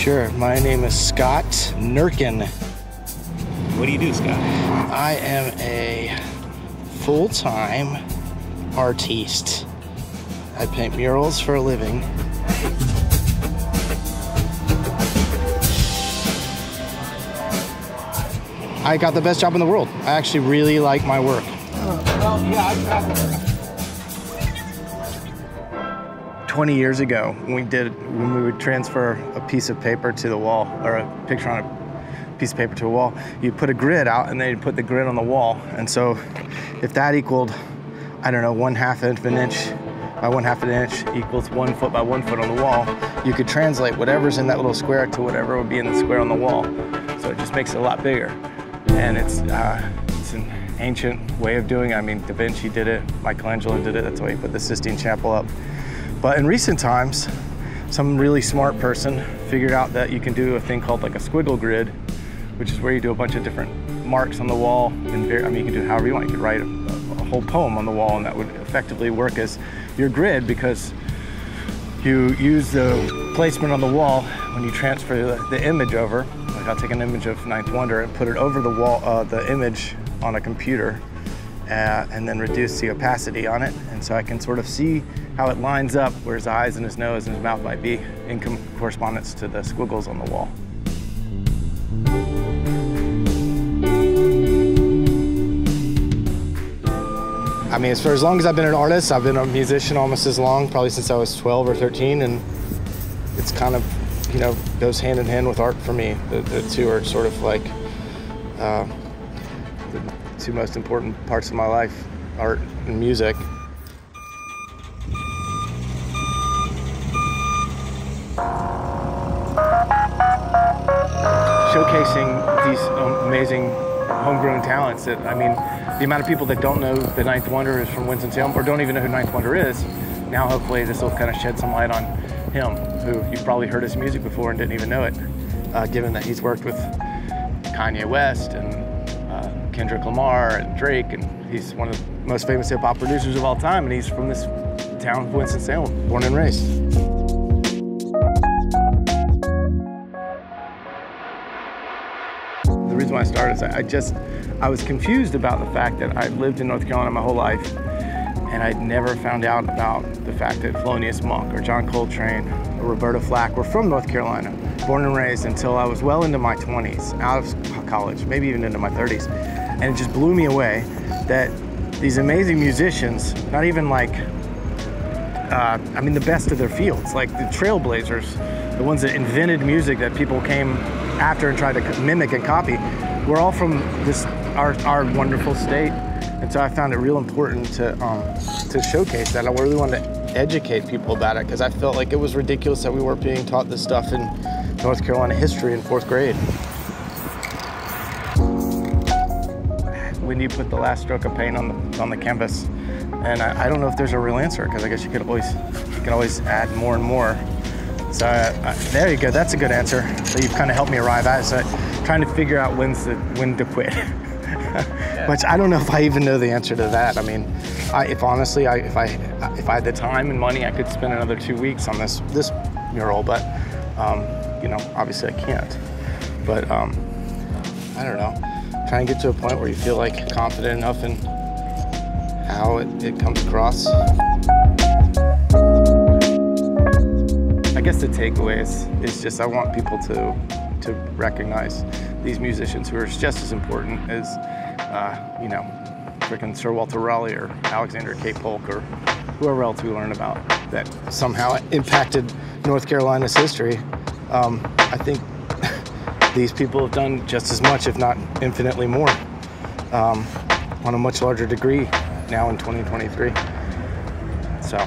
Sure. My name is Scott Nurkin. What do you do, Scott? I am a full-time artiste. I paint murals for a living. I got the best job in the world. I actually really like my work. Well, yeah, I travel. 20 years ago, when we would transfer a piece of paper to the wall, or a picture on a piece of paper to a wall, you'd put a grid out and then you'd put the grid on the wall. And so if that equaled, I don't know, 1/2 of an inch by 1/2 an inch equals 1 foot by 1 foot on the wall, you could translate whatever's in that little square to whatever would be in the square on the wall. So it just makes it a lot bigger. And it's an ancient way of doing it. I mean, Da Vinci did it, Michelangelo did it, that's why he put the Sistine Chapel up. But in recent times, some really smart person figured out that you can do a thing called like a squiggle grid, which is where you do a bunch of different marks on the wall. And I mean, you can do it however you want. You could write a whole poem on the wall, and that would effectively work as your grid, because you use the placement on the wall when you transfer the image over. Like I'll take an image of Ninth Wonder and put it over the wall, the image on a computer, and then reduce the opacity on it. And so I can sort of see how it lines up where his eyes and his nose and his mouth might be in correspondence to the squiggles on the wall. I mean, for as long as I've been an artist, I've been a musician almost as long, probably since I was 12 or 13, and it's kind of, you know, goes hand in hand with art for me. The two are sort of like the two most important parts of my life, art and music. Showcasing these amazing homegrown talents that, I mean, the amount of people that don't know the Ninth Wonder is from Winston-Salem, or don't even know who Ninth Wonder is, now hopefully this will kind of shed some light on him, who you've probably heard his music before and didn't even know it, given that he's worked with Kanye West and Kendrick Lamar and Drake, and he's one of the most famous hip-hop producers of all time, and he's from this town of Winston-Salem, born and raised. The reason why I started is I was confused about the fact that I'd lived in North Carolina my whole life, and I'd never found out about the fact that Thelonious Monk or John Coltrane or Roberta Flack were from North Carolina, born and raised, until I was well into my 20s, out of college, maybe even into my 30s. And it just blew me away that these amazing musicians, not even like, I mean, the best of their fields, like the trailblazers, the ones that invented music that people came after and tried to mimic and copy, we're all from our wonderful state. And so I found it real important to showcase that. I really wanted to educate people about it, because I felt like it was ridiculous that we weren't being taught this stuff in North Carolina history in 4th grade. When do you put the last stroke of paint on the canvas? And I don't know if there's a real answer, because I guess you can always add more and more. So there you go, that's a good answer. So you've kind of helped me arrive at it. So trying to figure out when to quit. Which I don't know if I even know the answer to that. I mean, if I had the time and money, I could spend another 2 weeks on this mural, but you know, obviously I can't. But I don't know. Try and get to a point where you feel like confident enough in how it comes across. I guess the takeaway is just I want people to recognize these musicians who are just as important as, you know, freaking Sir Walter Raleigh or Alexander K. Polk or whoever else we learn about that somehow impacted North Carolina's history. I think these people have done just as much, if not infinitely more, on a much larger degree now in 2023. So.